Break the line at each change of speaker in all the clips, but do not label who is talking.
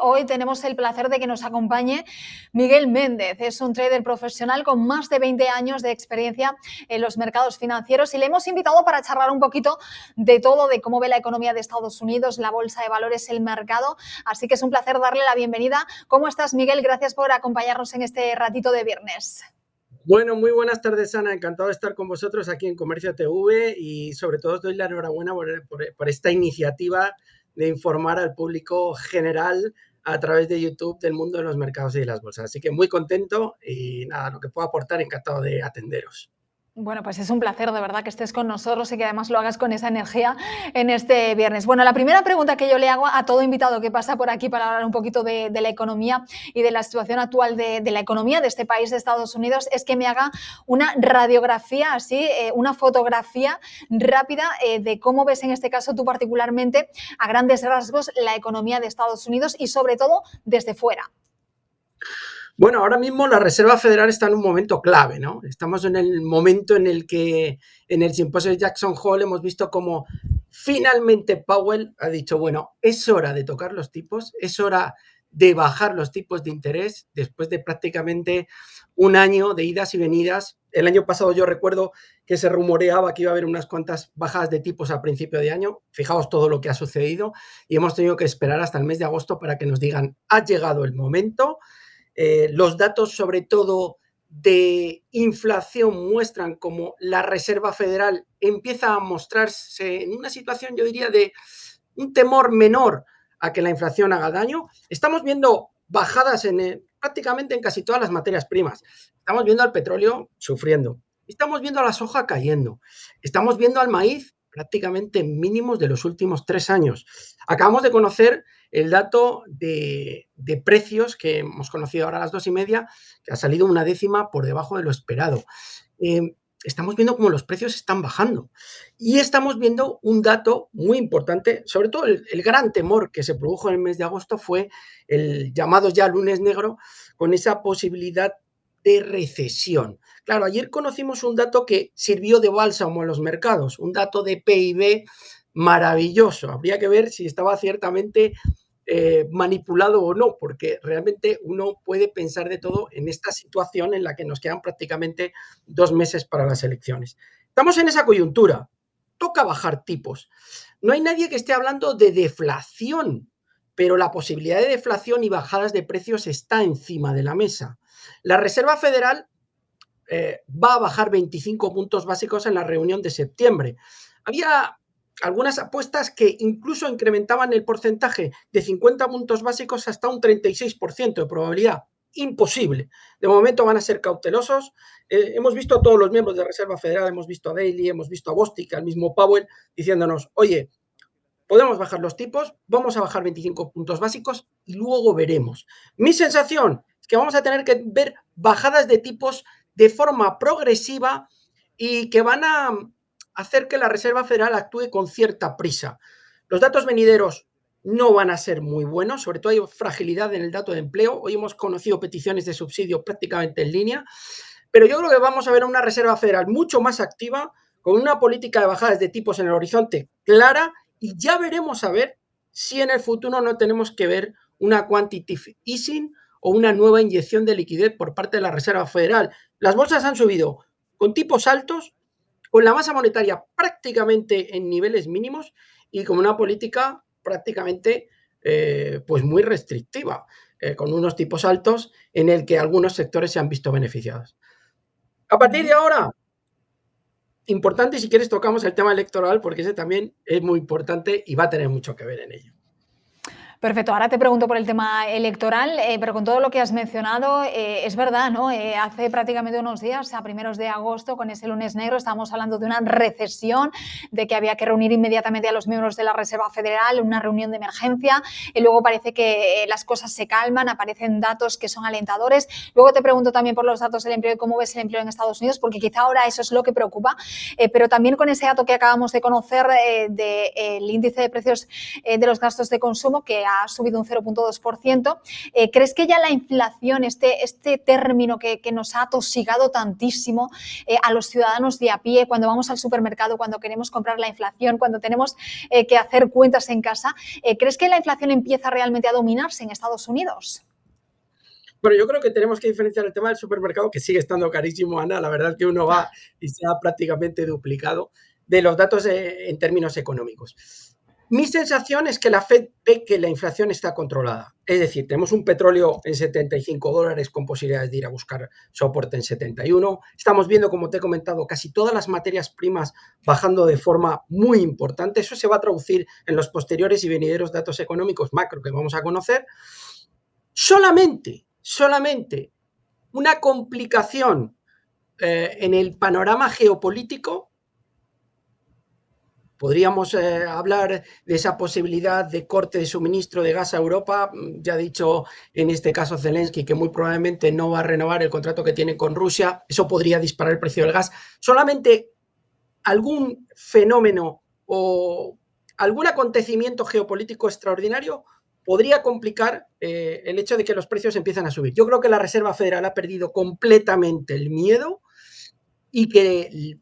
Hoy tenemos el placer de que nos acompañe Miguel Méndez. Es un trader profesional con más de 20 años de experiencia en los mercados financieros y le hemos invitado para charlar un poquito de todo, de cómo ve la economía de Estados Unidos, la bolsa de valores, el mercado. Así que es un placer darle la bienvenida. ¿Cómo estás, Miguel? Gracias por acompañarnos en este ratito de viernes.
Bueno, muy buenas tardes, Ana. Encantado de estar con vosotros aquí en Comercio TV y sobre todo os doy la enhorabuena por esta iniciativa de informar al público general a través de YouTube del mundo de los mercados y de las bolsas. Así que muy contento y nada, lo que puedo aportar, encantado de atenderos.
Bueno, pues es un placer de verdad que estés con nosotros y que además lo hagas con esa energía en este viernes. Bueno, la primera pregunta que yo le hago a todo invitado que pasa por aquí para hablar un poquito de la economía y de la situación actual de la economía de este país, de Estados Unidos, es que me haga una radiografía, así, una fotografía rápida de cómo ves en este caso tú particularmente a grandes rasgos la economía de Estados Unidos y sobre todo desde fuera.
Bueno, ahora mismo la Reserva Federal está en un momento clave, ¿no? Estamos en el momento en el que en el simposio de Jackson Hole hemos visto cómo finalmente Powell ha dicho, bueno, es hora de tocar los tipos, es hora de bajar los tipos de interés después de prácticamente un año de idas y venidas. El año pasado yo recuerdo que se rumoreaba que iba a haber unas cuantas bajadas de tipos a principio de año. Fijaos todo lo que ha sucedido y hemos tenido que esperar hasta el mes de agosto para que nos digan, ha llegado el momento. Los datos, sobre todo de inflación, muestran cómo la Reserva Federal empieza a mostrarse en una situación, yo diría, de un temor menor a que la inflación haga daño. Estamos viendo bajadas prácticamente en casi todas las materias primas. Estamos viendo al petróleo sufriendo. Estamos viendo a la soja cayendo. Estamos viendo al maíz prácticamente mínimos de los últimos 3 años. Acabamos de conocer el dato de precios que hemos conocido ahora a las 2:30, que ha salido una décima por debajo de lo esperado. Estamos viendo cómo los precios están bajando y estamos viendo un dato muy importante, sobre todo el gran temor que se produjo en el mes de agosto fue el llamado ya lunes negro, con esa posibilidad de recesión. Claro, ayer conocimos un dato que sirvió de bálsamo a los mercados, un dato de PIB maravilloso. Habría que ver si estaba ciertamente manipulado o no, porque realmente uno puede pensar de todo en esta situación en la que nos quedan prácticamente 2 meses para las elecciones. Estamos en esa coyuntura, toca bajar tipos. No hay nadie que esté hablando de deflación, pero la posibilidad de deflación y bajadas de precios está encima de la mesa. La Reserva Federal va a bajar 25 puntos básicos en la reunión de septiembre. Había algunas apuestas que incluso incrementaban el porcentaje de 50 puntos básicos hasta un 36% de probabilidad. Imposible. De momento van a ser cautelosos. Hemos visto a todos los miembros de la Reserva Federal, hemos visto a Daly, hemos visto a Bostic, al mismo Powell, diciéndonos, oye, podemos bajar los tipos, vamos a bajar 25 puntos básicos y luego veremos. Mi sensación es que vamos a tener que ver bajadas de tipos de forma progresiva y que van a hacer que la Reserva Federal actúe con cierta prisa. Los datos venideros no van a ser muy buenos, sobre todo hay fragilidad en el dato de empleo. Hoy hemos conocido peticiones de subsidio prácticamente en línea, pero yo creo que vamos a ver una Reserva Federal mucho más activa, con una política de bajadas de tipos en el horizonte clara, y ya veremos a ver si en el futuro no tenemos que ver una quantitative easing o una nueva inyección de liquidez por parte de la Reserva Federal. Las bolsas han subido con tipos altos, con la masa monetaria prácticamente en niveles mínimos y con una política prácticamente pues muy restrictiva, con unos tipos altos en el que algunos sectores se han visto beneficiados. A partir de ahora, importante, si quieres tocamos el tema electoral, porque ese también es muy importante y va a tener mucho que ver en ello.
Perfecto, ahora te pregunto por el tema electoral, pero con todo lo que has mencionado, es verdad, ¿no? Hace prácticamente unos días, a primeros de agosto, con ese lunes negro, estábamos hablando de una recesión, de que había que reunir inmediatamente a los miembros de la Reserva Federal, una reunión de emergencia, y luego parece que las cosas se calman, aparecen datos que son alentadores. Luego te pregunto también por los datos del empleo y cómo ves el empleo en Estados Unidos, porque quizá ahora eso es lo que preocupa, pero también con ese dato que acabamos de conocer del índice de precios de los gastos de consumo, que ha subido un 0,2%. ¿Crees que ya la inflación, este término que nos ha atosigado tantísimo a los ciudadanos de a pie, cuando vamos al supermercado, cuando queremos comprar la inflación, cuando tenemos que hacer cuentas en casa, ¿crees que la inflación empieza realmente a dominarse en Estados Unidos?
Bueno, yo creo que tenemos que diferenciar el tema del supermercado, que sigue estando carísimo, Ana. La verdad es que uno va y se ha prácticamente duplicado, de los datos en términos económicos. Mi sensación es que la Fed ve que la inflación está controlada. Es decir, tenemos un petróleo en $75 con posibilidades de ir a buscar soporte en 71. Estamos viendo, como te he comentado, casi todas las materias primas bajando de forma muy importante. Eso se va a traducir en los posteriores y venideros datos económicos macro que vamos a conocer. Solamente una complicación en el panorama geopolítico. Podríamos hablar de esa posibilidad de corte de suministro de gas a Europa. Ya ha dicho en este caso Zelensky que muy probablemente no va a renovar el contrato que tiene con Rusia. Eso podría disparar el precio del gas. Solamente algún fenómeno o algún acontecimiento geopolítico extraordinario podría complicar el hecho de que los precios empiecen a subir. Yo creo que la Reserva Federal ha perdido completamente el miedo y que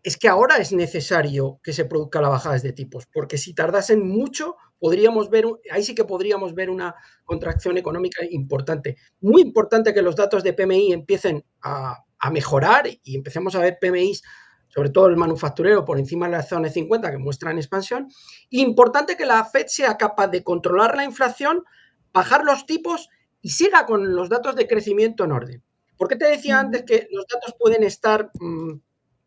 es que ahora es necesario que se produzca la bajada de tipos, porque si tardasen mucho, podríamos ver, ahí sí que podríamos ver una contracción económica importante. Muy importante que los datos de PMI empiecen a mejorar y empecemos a ver PMIs, sobre todo el manufacturero, por encima de la zona de 50, que muestran expansión. Importante que la Fed sea capaz de controlar la inflación, bajar los tipos y siga con los datos de crecimiento en orden. ¿Por qué te decía antes que los datos pueden estar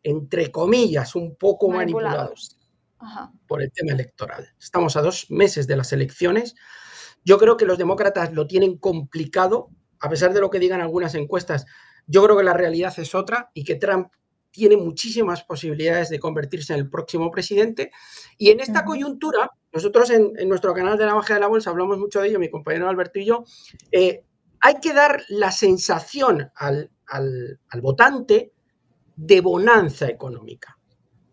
entre comillas, un poco manipulados por el tema electoral? Estamos a 2 meses de las elecciones. Yo creo que los demócratas lo tienen complicado, a pesar de lo que digan algunas encuestas. Yo creo que la realidad es otra y que Trump tiene muchísimas posibilidades de convertirse en el próximo presidente. Y en esta coyuntura, nosotros en nuestro canal de la magia de la bolsa hablamos mucho de ello, mi compañero Alberto y yo, hay que dar la sensación al votante de bonanza económica.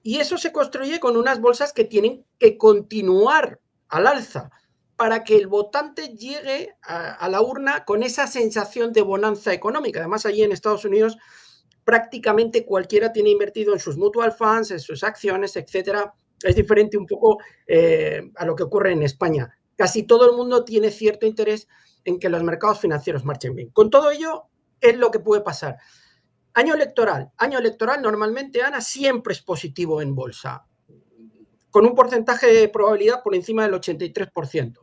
Y eso se construye con unas bolsas que tienen que continuar al alza para que el votante llegue a la urna con esa sensación de bonanza económica. Además, allí en Estados Unidos prácticamente cualquiera tiene invertido en sus mutual funds, en sus acciones, etcétera. Es diferente un poco a lo que ocurre en España. Casi todo el mundo tiene cierto interés en que los mercados financieros marchen bien. Con todo ello, es lo que puede pasar. Año electoral normalmente, Ana, siempre es positivo en bolsa, con un porcentaje de probabilidad por encima del 83%.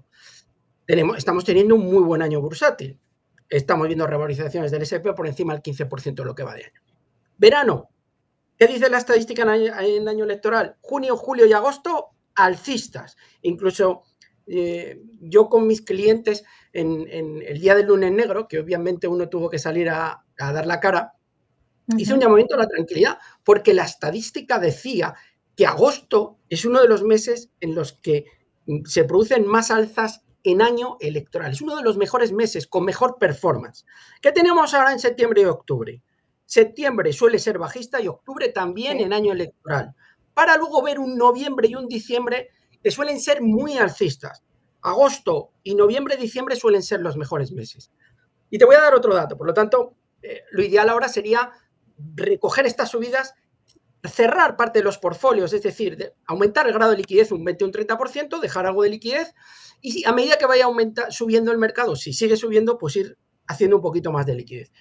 Estamos teniendo un muy buen año bursátil. Estamos viendo revalorizaciones del S&P por encima del 15% de lo que va de año. Verano, ¿qué dice la estadística en año electoral? Junio, julio y agosto, alcistas. Incluso yo con mis clientes en el día del lunes negro, que obviamente uno tuvo que salir a dar la cara, hice un llamamiento a la tranquilidad, porque la estadística decía que agosto es uno de los meses en los que se producen más alzas en año electoral. Es uno de los mejores meses, con mejor performance. ¿Qué tenemos ahora en septiembre y octubre? Septiembre suele ser bajista y octubre también en año electoral, para luego ver un noviembre y un diciembre que suelen ser muy alcistas. Agosto y noviembre, diciembre suelen ser los mejores meses. Y te voy a dar otro dato. Por lo tanto, lo ideal ahora sería recoger estas subidas, cerrar parte de los portfolios, es decir, aumentar el grado de liquidez un 20 o un 30%, dejar algo de liquidez y a medida que vaya subiendo el mercado, si sigue subiendo, pues ir haciendo un poquito más de liquidez.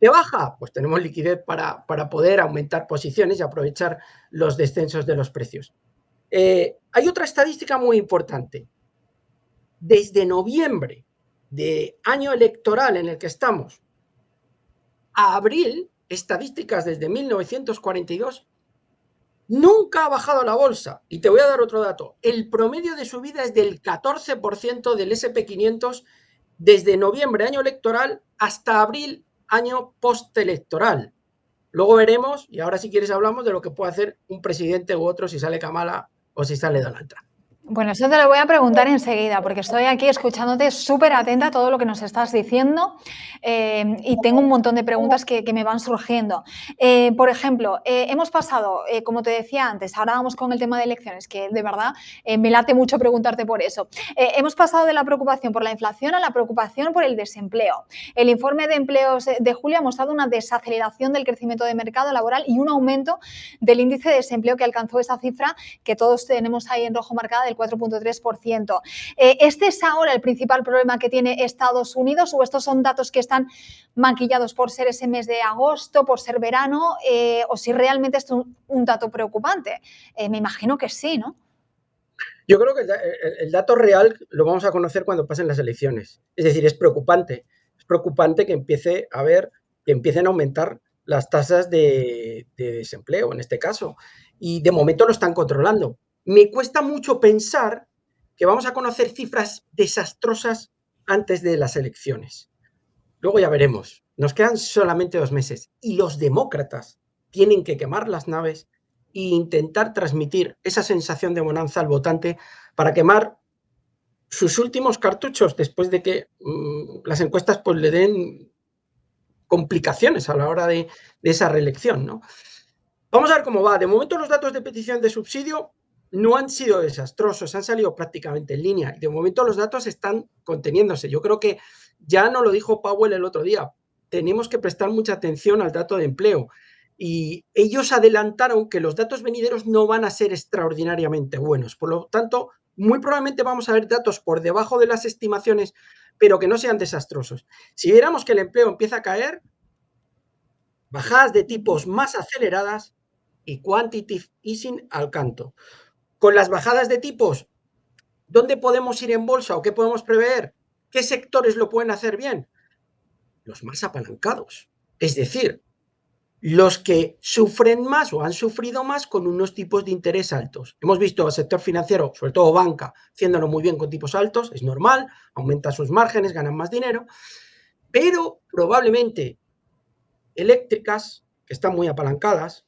¿Qué baja? Pues tenemos liquidez para poder aumentar posiciones y aprovechar los descensos de los precios. Hay otra estadística muy importante. Desde noviembre de año electoral en el que estamos a abril, estadísticas desde 1942, nunca ha bajado la bolsa. Y te voy a dar otro dato. El promedio de subida es del 14% del SP500 desde noviembre, año electoral, hasta abril, año postelectoral. Luego veremos, y ahora si quieres hablamos de lo que puede hacer un presidente u otro si sale Kamala o si sale Donald Trump.
Bueno, eso te lo voy a preguntar enseguida, porque estoy aquí escuchándote súper atenta a todo lo que nos estás diciendo y tengo un montón de preguntas que me van surgiendo. Por ejemplo, hemos pasado, como te decía antes, ahora vamos con el tema de elecciones, que de verdad me late mucho preguntarte por eso. Hemos pasado de la preocupación por la inflación a la preocupación por el desempleo. El informe de empleos de julio ha mostrado una desaceleración del crecimiento de mercado laboral y un aumento del índice de desempleo que alcanzó esa cifra que todos tenemos ahí en rojo marcada del 4,3%. ¿Este es ahora el principal problema que tiene Estados Unidos o estos son datos que están maquillados por ser ese mes de agosto, por ser verano, o si realmente es un dato preocupante? Me imagino que sí, ¿no?
Yo creo que el dato real lo vamos a conocer cuando pasen las elecciones. Es decir, es preocupante. Es preocupante que empiecen a aumentar las tasas de desempleo, en este caso. Y de momento lo están controlando. Me cuesta mucho pensar que vamos a conocer cifras desastrosas antes de las elecciones. Luego ya veremos. Nos quedan solamente 2 meses. Y los demócratas tienen que quemar las naves e intentar transmitir esa sensación de bonanza al votante para quemar sus últimos cartuchos después de que las encuestas pues, le den complicaciones a la hora de esa reelección, ¿no? Vamos a ver cómo va. De momento los datos de petición de subsidio no han sido desastrosos, han salido prácticamente en línea. De momento los datos están conteniéndose. Yo creo que ya nos lo dijo Powell el otro día. Tenemos que prestar mucha atención al dato de empleo. Y ellos adelantaron que los datos venideros no van a ser extraordinariamente buenos. Por lo tanto, muy probablemente vamos a ver datos por debajo de las estimaciones, pero que no sean desastrosos. Si viéramos que el empleo empieza a caer, bajadas de tipos más aceleradas y quantitative easing al canto. Con las bajadas de tipos, ¿dónde podemos ir en bolsa o qué podemos prever? ¿Qué sectores lo pueden hacer bien? Los más apalancados. Es decir, los que sufren más o han sufrido más con unos tipos de interés altos. Hemos visto al sector financiero, sobre todo banca, haciéndolo muy bien con tipos altos, es normal, aumenta sus márgenes, ganan más dinero, pero probablemente eléctricas, que están muy apalancadas,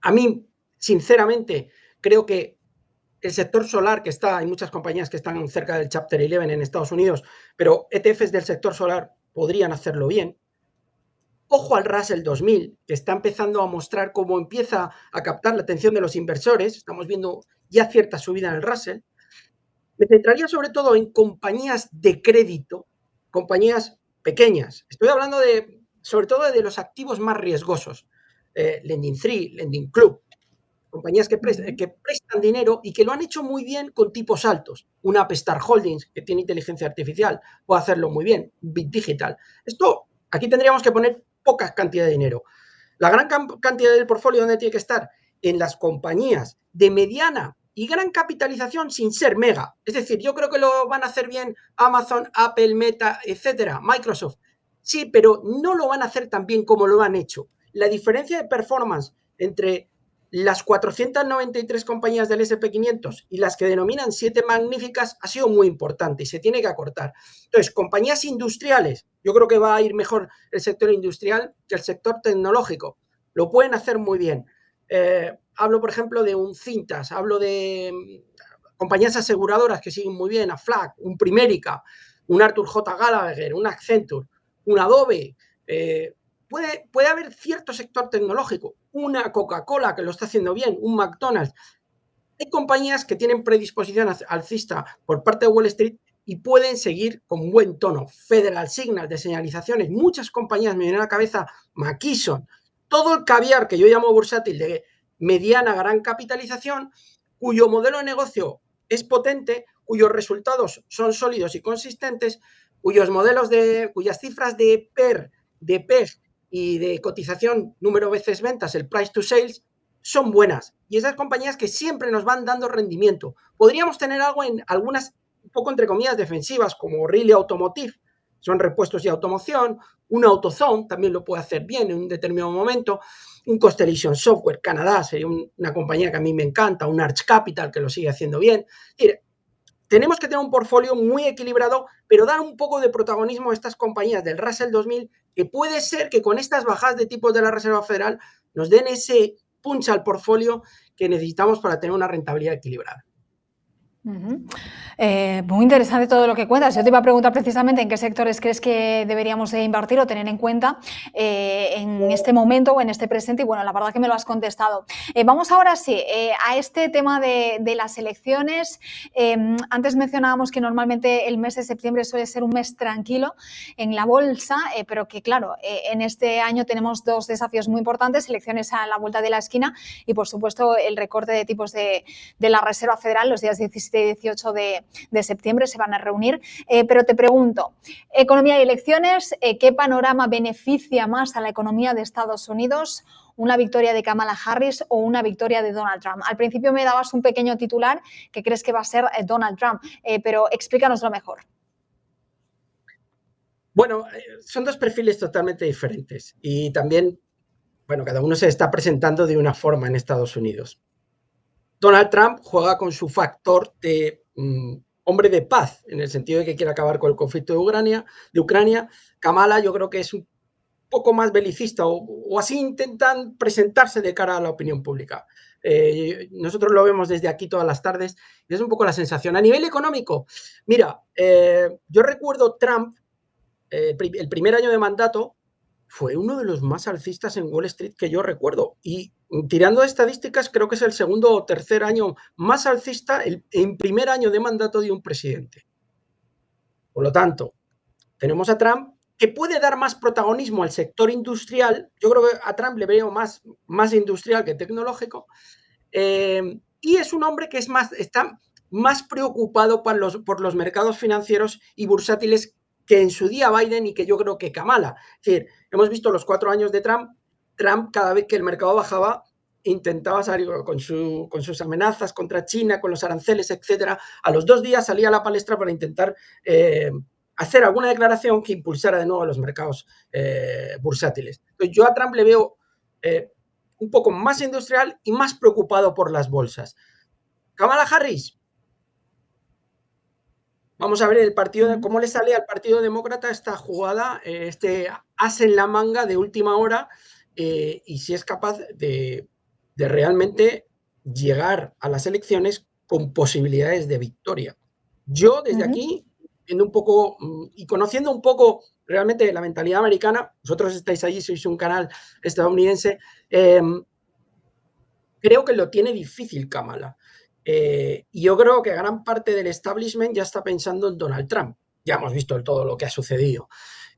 a mí, sinceramente, creo que el sector solar que está, hay muchas compañías que están cerca del Chapter 11 en Estados Unidos, pero ETFs del sector solar podrían hacerlo bien. Ojo al Russell 2000, que está empezando a mostrar cómo empieza a captar la atención de los inversores. Estamos viendo ya cierta subida en el Russell. Me centraría sobre todo en compañías de crédito, compañías pequeñas. Estoy hablando sobre todo de los activos más riesgosos. Lending Tree, Lending Club, compañías que prestan dinero y que lo han hecho muy bien con tipos altos. Una Upstart Holdings, que tiene inteligencia artificial, puede hacerlo muy bien. Bit Digital. Esto, aquí tendríamos que poner poca cantidad de dinero. La gran cantidad del portfolio, ¿dónde tiene que estar? En las compañías de mediana y gran capitalización sin ser mega. Es decir, yo creo que lo van a hacer bien Amazon, Apple, Meta, etcétera, Microsoft. Sí, pero no lo van a hacer tan bien como lo han hecho. La diferencia de performance entre las 493 compañías del SP500 y las que denominan 7 magníficas ha sido muy importante y se tiene que acortar. Entonces, compañías industriales, yo creo que va a ir mejor el sector industrial que el sector tecnológico. Lo pueden hacer muy bien. Hablo, por ejemplo, de un Cintas, hablo de compañías aseguradoras que siguen muy bien, a FLAG, un Primérica, un Arthur J. Gallagher, un Accenture, un Adobe. Puede haber cierto sector tecnológico, una Coca-Cola que lo está haciendo bien, un McDonald's. Hay compañías que tienen predisposición alcista por parte de Wall Street y pueden seguir con buen tono. Federal Signal de señalizaciones, muchas compañías, me viene a la cabeza McKesson, todo el caviar que yo llamo bursátil de mediana gran capitalización, cuyo modelo de negocio es potente, cuyos resultados son sólidos y consistentes, cuyas cifras de PER, de PEG y de cotización número veces ventas, el price to sales, son buenas. Y esas compañías que siempre nos van dando rendimiento. Podríamos tener algo en algunas, un poco entre comillas, defensivas, como Riley Automotive, son repuestos y automoción, un AutoZone también lo puede hacer bien en un determinado momento, un Constellation Software, Canadá, sería una compañía que a mí me encanta, un Arch Capital que lo sigue haciendo bien. Tenemos que tener un portfolio muy equilibrado, pero dar un poco de protagonismo a estas compañías del Russell 2000, que puede ser que con estas bajadas de tipos de la Reserva Federal nos den ese punch al portfolio que necesitamos para tener una rentabilidad equilibrada.
Muy interesante todo lo que cuentas. Yo te iba a preguntar precisamente en qué sectores crees que deberíamos de invertir o tener en cuenta en este momento o en este presente, y bueno, la verdad que me lo has contestado. Vamos ahora sí a este tema de las elecciones. Antes mencionábamos que normalmente el mes de septiembre suele ser un mes tranquilo en la bolsa, pero que claro, en este año tenemos dos desafíos muy importantes: elecciones a la vuelta de la esquina y por supuesto el recorte de tipos de la Reserva Federal los días 17 y 18 de septiembre se van a reunir. Pero te pregunto, economía y elecciones, ¿qué panorama beneficia más a la economía de Estados Unidos? ¿Una victoria de Kamala Harris o una victoria de Donald Trump? Al principio me dabas un pequeño titular que crees que va a ser Donald Trump, pero explícanoslo mejor.
Bueno, son dos perfiles totalmente diferentes y también, bueno, cada uno se está presentando de una forma en Estados Unidos. Donald Trump juega con su factor de hombre de paz, en el sentido de que quiere acabar con el conflicto de Ucrania. Kamala yo creo que es un poco más belicista o así intentan presentarse de cara a la opinión pública. Nosotros lo vemos desde aquí todas las tardes y es un poco la sensación. A nivel económico, mira, yo recuerdo Trump, el primer año de mandato, fue uno de los más alcistas en Wall Street que yo recuerdo. Y tirando de estadísticas, creo que es el segundo o tercer año más alcista en primer año de mandato de un presidente. Por lo tanto, tenemos a Trump, que puede dar más protagonismo al sector industrial. Yo creo que a Trump le veo más industrial que tecnológico. Y es un hombre que está más preocupado por los mercados financieros y bursátiles que en su día Biden y que yo creo que Kamala. Es decir, hemos visto los 4 años de Trump. Trump, cada vez que el mercado bajaba, intentaba salir con sus amenazas contra China, con los aranceles, etcétera. A los 2 días salía a la palestra para intentar hacer alguna declaración que impulsara de nuevo los mercados bursátiles. Entonces, yo a Trump le veo un poco más industrial y más preocupado por las bolsas. Kamala Harris, vamos a ver el partido, cómo le sale al Partido Demócrata esta jugada, este as en la manga de última hora, y si es capaz de realmente llegar a las elecciones con posibilidades de victoria. Yo desde aquí, viendo un poco y conociendo un poco realmente la mentalidad americana, vosotros estáis allí, sois un canal estadounidense, creo que lo tiene difícil Kamala. Y yo creo que gran parte del establishment ya está pensando en Donald Trump. Ya hemos visto todo lo que ha sucedido.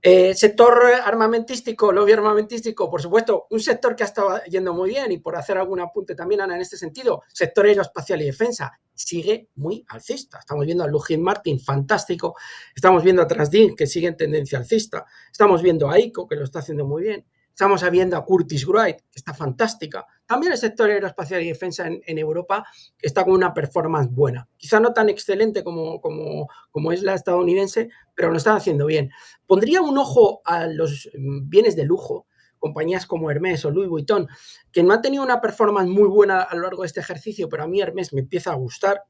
Sector armamentístico, lobby armamentístico, por supuesto, un sector que ha estado yendo muy bien, y por hacer algún apunte también, Ana, en este sentido, sector aeroespacial y defensa, sigue muy alcista. Estamos viendo a Lockheed Martin, fantástico. Estamos viendo a Transdeal, que sigue en tendencia alcista. Estamos viendo a ICO, que lo está haciendo muy bien. Estamos viendo a Curtiss-Wright, que está fantástica. También el sector aeroespacial y defensa en Europa está con una performance buena. Quizá no tan excelente como es la estadounidense, pero lo están haciendo bien. Pondría un ojo a los bienes de lujo, compañías como Hermès o Louis Vuitton, que no han tenido una performance muy buena a lo largo de este ejercicio, pero a mí Hermès me empieza a gustar,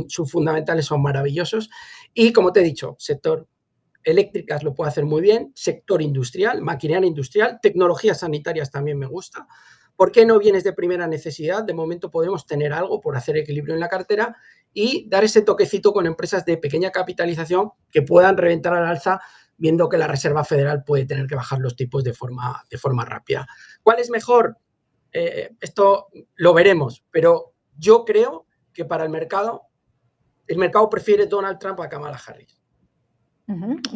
sus fundamentales son maravillosos. Y como te he dicho, sector eléctricas lo puede hacer muy bien, sector industrial, maquinaria industrial, tecnologías sanitarias también me gusta. ¿Por qué no bienes de primera necesidad? De momento podemos tener algo por hacer equilibrio en la cartera y dar ese toquecito con empresas de pequeña capitalización que puedan reventar al alza, viendo que la Reserva Federal puede tener que bajar los tipos de forma rápida. ¿Cuál es mejor? Esto lo veremos, pero yo creo que para el mercado prefiere Donald Trump a Kamala Harris.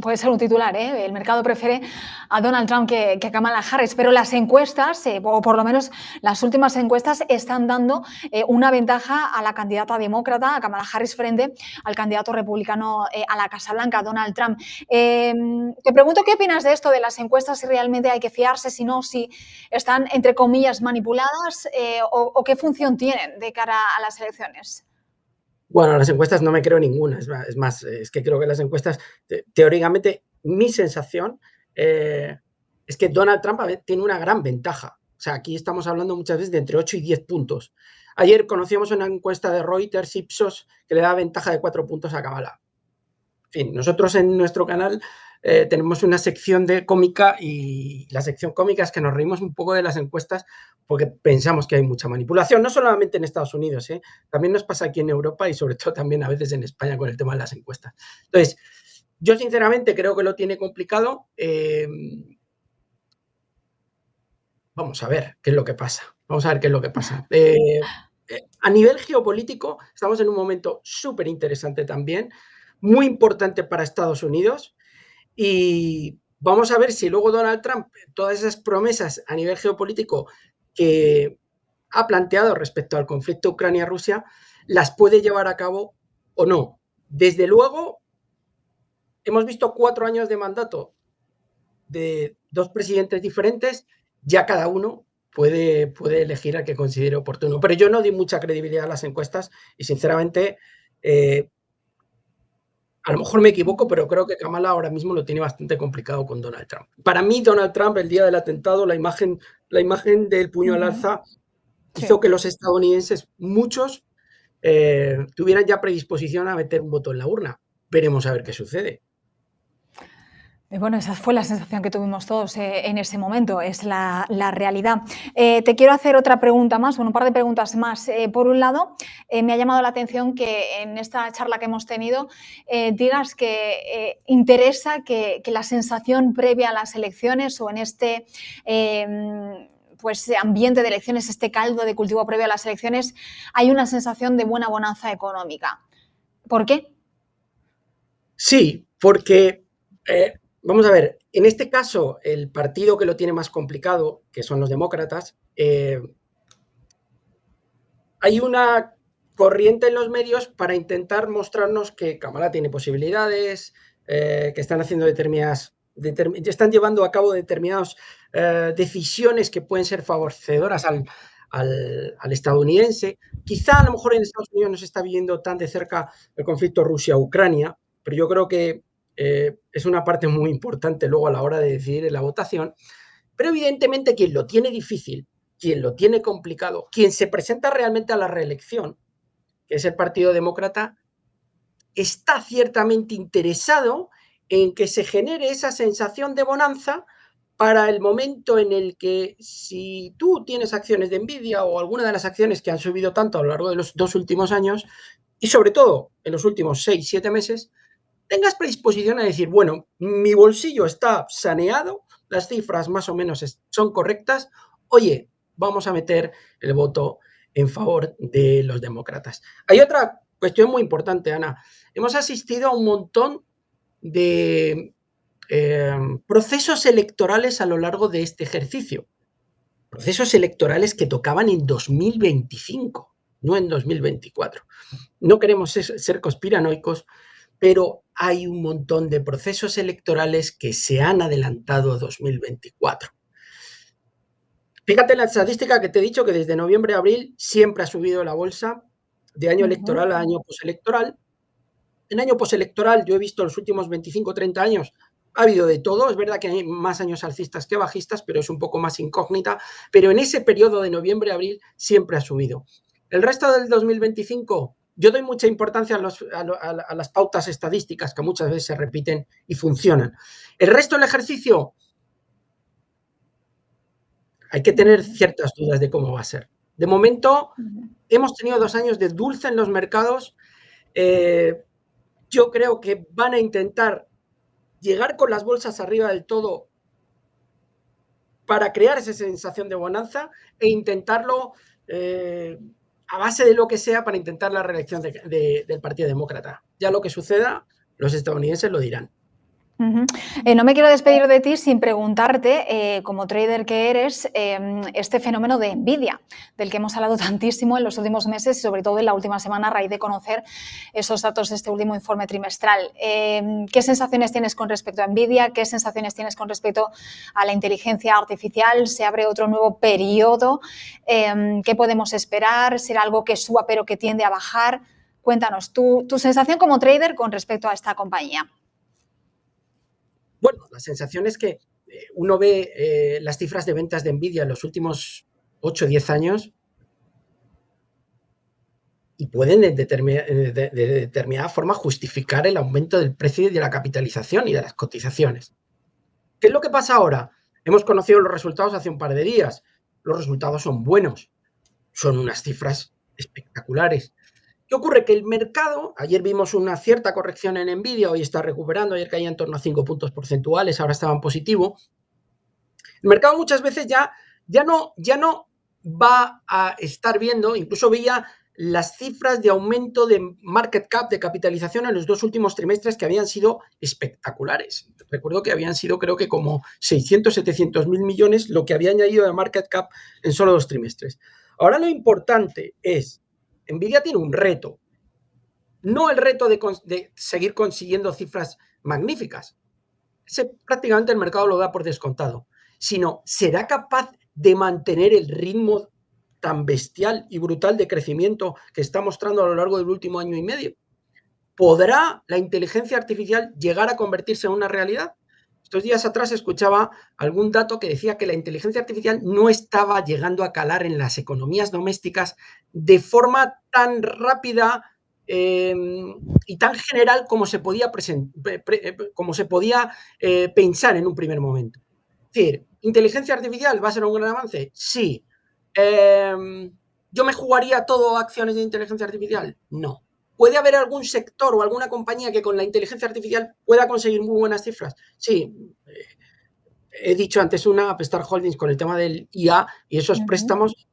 Puede ser un titular, ¿eh? El mercado prefiere a Donald Trump que a Kamala Harris, pero las encuestas, o por lo menos las últimas encuestas, están dando una ventaja a la candidata demócrata, a Kamala Harris, frente al candidato republicano a la Casa Blanca, Donald Trump. Te pregunto qué opinas de esto, de las encuestas, si realmente hay que fiarse, si no, si están, entre comillas, manipuladas, o qué función tienen de cara a las elecciones.
Bueno, las encuestas no me creo ninguna, es que creo que las encuestas, teóricamente, mi sensación es que Donald Trump tiene una gran ventaja. O sea, aquí estamos hablando muchas veces de entre 8 y 10 puntos. Ayer conocíamos una encuesta de Reuters, Ipsos, que le da ventaja de 4 puntos a Kamala. En fin, nosotros en nuestro canal tenemos una sección de cómica y la sección cómica es que nos reímos un poco de las encuestas porque pensamos que hay mucha manipulación, no solamente en Estados Unidos, también nos pasa aquí en Europa y sobre todo también a veces en España con el tema de las encuestas. Entonces, yo sinceramente creo que lo tiene complicado. Vamos a ver qué es lo que pasa. Vamos a ver qué es lo que pasa. A nivel geopolítico, estamos en un momento súper interesante también, muy importante para Estados Unidos. Y vamos a ver si luego Donald Trump, todas esas promesas a nivel geopolítico que ha planteado respecto al conflicto Ucrania-Rusia, las puede llevar a cabo o no. Desde luego, hemos visto 4 años de mandato de 2 presidentes diferentes, ya cada uno puede elegir al que considere oportuno. Pero yo no di mucha credibilidad a las encuestas y sinceramente, a lo mejor me equivoco, pero creo que Kamala ahora mismo lo tiene bastante complicado con Donald Trump. Para mí, Donald Trump, el día del atentado, la imagen del puño al alza hizo
Sí.
que los estadounidenses, muchos, tuvieran ya predisposición a meter un voto en la urna. Veremos a ver qué sucede.
Bueno, esa fue la sensación que tuvimos todos en ese momento, es la realidad. Te quiero hacer otra pregunta más, bueno, un par de preguntas más. Por un lado, me ha llamado la atención que en esta charla que hemos tenido digas que interesa que la sensación previa a las elecciones o en este pues, ambiente de elecciones, este caldo de cultivo previo a las elecciones, hay una sensación de buena bonanza económica. ¿Por qué?
Sí, porque vamos a ver, en este caso, el partido que lo tiene más complicado, que son los demócratas, hay una corriente en los medios para intentar mostrarnos que Kamala tiene posibilidades, que están haciendo están llevando a cabo determinadas decisiones que pueden ser favorecedoras al estadounidense. Quizá a lo mejor en Estados Unidos no se está viendo tan de cerca el conflicto Rusia-Ucrania, pero yo creo que es una parte muy importante luego a la hora de decidir en la votación. Pero evidentemente quien lo tiene difícil, quien lo tiene complicado, quien se presenta realmente a la reelección, que es el Partido Demócrata, está ciertamente interesado en que se genere esa sensación de bonanza para el momento en el que, si tú tienes acciones de Nvidia o alguna de las acciones que han subido tanto a lo largo de los 2 últimos años, y sobre todo en los últimos 6, 7 meses, tengas predisposición a decir, bueno, mi bolsillo está saneado, las cifras más o menos son correctas, oye, vamos a meter el voto en favor de los demócratas. Hay otra cuestión muy importante, Ana. Hemos asistido a un montón de procesos electorales a lo largo de este ejercicio. Procesos electorales que tocaban en 2025, no en 2024. No queremos ser conspiranoicos, pero hay un montón de procesos electorales que se han adelantado a 2024. Fíjate la estadística que te he dicho, que desde noviembre a abril siempre ha subido la bolsa de año electoral a año postelectoral. En año postelectoral yo he visto los últimos 25 o 30 años, ha habido de todo, es verdad que hay más años alcistas que bajistas, pero es un poco más incógnita, pero en ese periodo de noviembre a abril siempre ha subido. El resto del 2025, yo doy mucha importancia a las pautas estadísticas que muchas veces se repiten y funcionan. El resto del ejercicio, hay que tener ciertas dudas de cómo va a ser. De momento, hemos tenido 2 años de dulce en los mercados. Yo creo que van a intentar llegar con las bolsas arriba del todo para crear esa sensación de bonanza e intentarlo a base de lo que sea para intentar la reelección del Partido Demócrata. Ya lo que suceda, los estadounidenses lo dirán.
No me quiero despedir de ti sin preguntarte, como trader que eres, este fenómeno de envidia, del que hemos hablado tantísimo en los últimos meses y sobre todo en la última semana a raíz de conocer esos datos de este último informe trimestral. ¿Qué sensaciones tienes con respecto a Nvidia? ¿Qué sensaciones tienes con respecto a la inteligencia artificial? ¿Se abre otro nuevo periodo? ¿Qué podemos esperar? ¿Será algo que suba pero que tiende a bajar? Cuéntanos tu sensación como trader con respecto a esta compañía.
Bueno, la sensación es que uno ve las cifras de ventas de Nvidia en los últimos 8 o 10 años y pueden de determinada forma justificar el aumento del precio y de la capitalización y de las cotizaciones. ¿Qué es lo que pasa ahora? Hemos conocido los resultados hace un par de días. Los resultados son buenos, son unas cifras espectaculares. ¿Qué ocurre? Que el mercado, ayer vimos una cierta corrección en Nvidia, hoy está recuperando, ayer caía en torno a 5 puntos porcentuales, ahora estaba en positivo. El mercado muchas veces ya no va a estar viendo, incluso veía las cifras de aumento de market cap, de capitalización en los 2 últimos trimestres que habían sido espectaculares. Recuerdo que habían sido, creo que como 600, 700 mil millones lo que había añadido de market cap en solo 2 trimestres. Ahora lo importante es, Nvidia tiene un reto, no el reto de seguir consiguiendo cifras magníficas. Ese prácticamente el mercado lo da por descontado, sino será capaz de mantener el ritmo tan bestial y brutal de crecimiento que está mostrando a lo largo del último año y medio. ¿Podrá la inteligencia artificial llegar a convertirse en una realidad? Estos días atrás escuchaba algún dato que decía que la inteligencia artificial no estaba llegando a calar en las economías domésticas de forma tan rápida y tan general como se podía, pensar en un primer momento. Es decir, ¿inteligencia artificial va a ser un gran avance? Sí. ¿Yo me jugaría todo a acciones de inteligencia artificial? No. ¿Puede haber algún sector o alguna compañía que con la inteligencia artificial pueda conseguir muy buenas cifras? Sí. He dicho antes una Upstart Holdings con el tema del IA y esos préstamos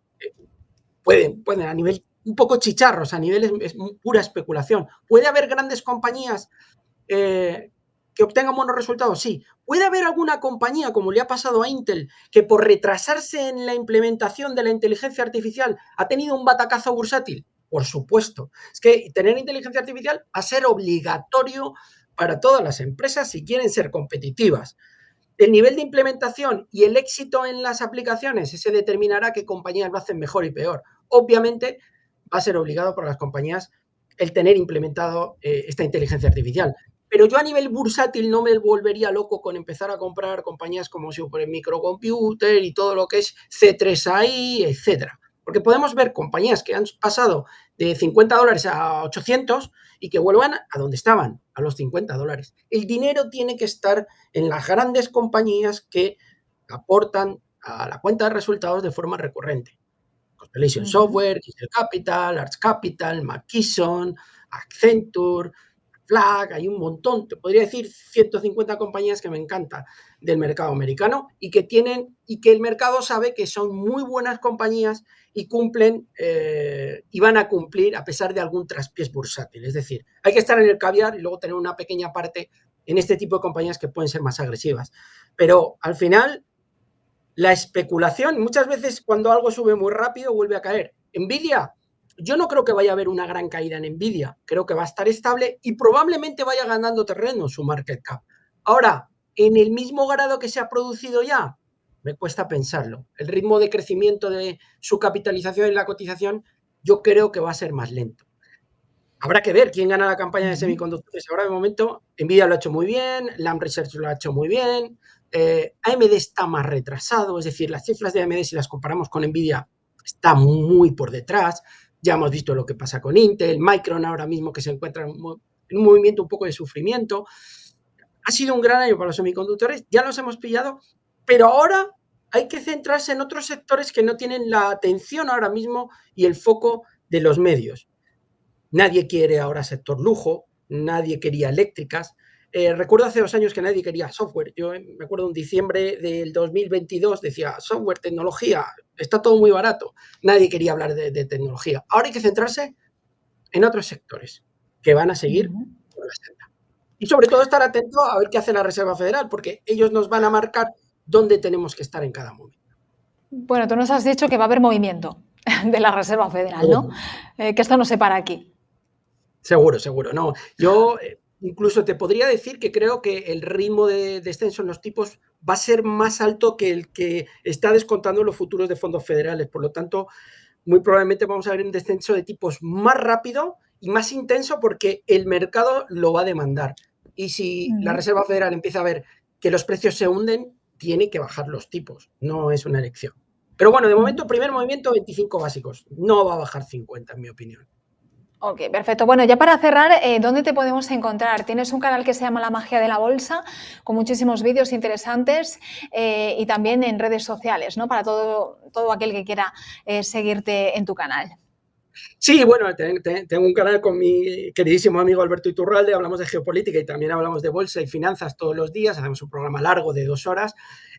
pueden a nivel un poco chicharros, a nivel es pura especulación. ¿Puede haber grandes compañías que obtengan buenos resultados? Sí. ¿Puede haber alguna compañía, como le ha pasado a Intel, que por retrasarse en la implementación de la inteligencia artificial ha tenido un batacazo bursátil? Por supuesto. Es que tener inteligencia artificial va a ser obligatorio para todas las empresas si quieren ser competitivas. El nivel de implementación y el éxito en las aplicaciones, ese determinará qué compañías lo hacen mejor y peor. Obviamente va a ser obligado por las compañías el tener implementado esta inteligencia artificial. Pero yo a nivel bursátil no me volvería loco con empezar a comprar compañías como Super Microcomputer y todo lo que es C3AI, etcétera. Porque podemos ver compañías que han pasado de $50 a 800 y que vuelvan a donde estaban, a los $50. El dinero tiene que estar en las grandes compañías que aportan a la cuenta de resultados de forma recurrente. Constellation Software, Crystal Capital, Arts Capital, McKesson, Accenture, Flag, hay un montón, te podría decir 150 compañías que me encanta del mercado americano y que el mercado sabe que son muy buenas compañías y cumplen y van a cumplir a pesar de algún traspiés bursátil. Es decir, hay que estar en el caviar y luego tener una pequeña parte en este tipo de compañías que pueden ser más agresivas. Pero al final, la especulación, muchas veces cuando algo sube muy rápido vuelve a caer. Nvidia, yo no creo que vaya a haber una gran caída en Nvidia, creo que va a estar estable y probablemente vaya ganando terreno su market cap. Ahora, en el mismo grado que se ha producido ya, me cuesta pensarlo. El ritmo de crecimiento de su capitalización y la cotización, yo creo que va a ser más lento. Habrá que ver quién gana la campaña de semiconductores. Ahora de momento, Nvidia lo ha hecho muy bien, Lam Research lo ha hecho muy bien, AMD está más retrasado, es decir, las cifras de AMD si las comparamos con Nvidia está muy por detrás. Ya hemos visto lo que pasa con Intel, Micron ahora mismo que se encuentra en un movimiento un poco de sufrimiento. Ha sido un gran año para los semiconductores, ya los hemos pillado, pero ahora hay que centrarse en otros sectores que no tienen la atención ahora mismo y el foco de los medios. Nadie quiere ahora sector lujo, nadie quería eléctricas. Recuerdo hace 2 años que nadie quería software. Yo me acuerdo en diciembre del 2022 decía software, tecnología, está todo muy barato. Nadie quería hablar de tecnología. Ahora hay que centrarse en otros sectores que van a seguir por la senda. Y sobre todo estar atento a ver qué hace la Reserva Federal, porque ellos nos van a marcar dónde tenemos que estar en cada momento.
Bueno, tú nos has dicho que va a haber movimiento de la Reserva Federal, ¿no? Que esto no se para aquí.
Seguro, seguro. No, yo incluso te podría decir que creo que el ritmo de descenso en los tipos va a ser más alto que el que está descontando los futuros de fondos federales. Por lo tanto, muy probablemente vamos a ver un descenso de tipos más rápido y más intenso porque el mercado lo va a demandar. Y si la Reserva Federal empieza a ver que los precios se hunden, tiene que bajar los tipos. No es una elección. Pero bueno, de momento, primer movimiento, 25 básicos. No va a bajar 50, en mi opinión.
Ok, perfecto. Bueno, ya para cerrar, ¿dónde te podemos encontrar? Tienes un canal que se llama La Magia de la Bolsa, con muchísimos vídeos interesantes y también en redes sociales, ¿no? Para todo aquel que quiera seguirte en tu canal.
Sí, bueno, tengo un canal con mi queridísimo amigo Alberto Iturralde, hablamos de geopolítica y también hablamos de bolsa y finanzas todos los días, hacemos un programa largo de 2 horas,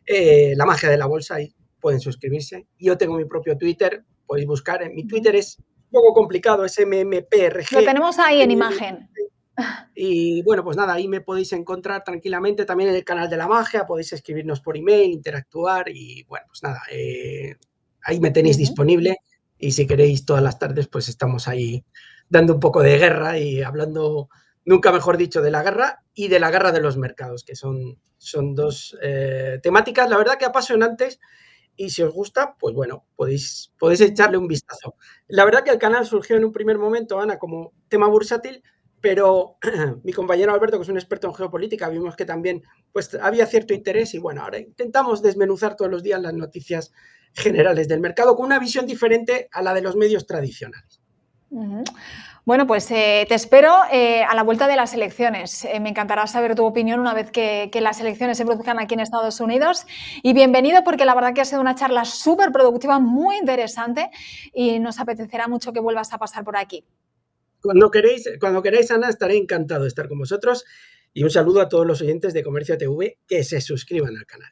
La Magia de la Bolsa, ahí pueden suscribirse. Yo tengo mi propio Twitter, podéis buscar, mi
Ujú.
Twitter es un poco complicado, es
Lo
MMPRG,
tenemos ahí en imagen.
y bueno, pues nada, ahí me podéis encontrar tranquilamente, también en el canal de La Magia, podéis escribirnos por email, interactuar y bueno, pues nada, ahí me tenéis
Ujú.
disponible y si queréis todas las tardes pues estamos ahí dando un poco de guerra y hablando, nunca mejor dicho, de la guerra y de la guerra de los mercados, que son dos temáticas, la verdad que apasionantes y si os gusta, pues bueno, podéis
Ujú.
echarle un vistazo. La verdad que el canal surgió en un primer momento, Ana, como tema bursátil, pero mi compañero Alberto, que es un experto en geopolítica, vimos que también pues, había cierto interés y bueno, ahora intentamos desmenuzar todos los días las noticias generales del mercado con una visión diferente a la de los medios tradicionales.
Ujú. Bueno, pues te espero a la vuelta de las elecciones. Me encantará saber tu opinión una vez que las elecciones se produzcan aquí en Estados Unidos. Y bienvenido porque la verdad que ha sido una charla súper productiva, muy interesante y nos apetecerá mucho que vuelvas a pasar por aquí.
Cuando queráis, Ana, estaré encantado de estar con vosotros y un saludo a todos los oyentes de Comercio TV que se suscriban al canal.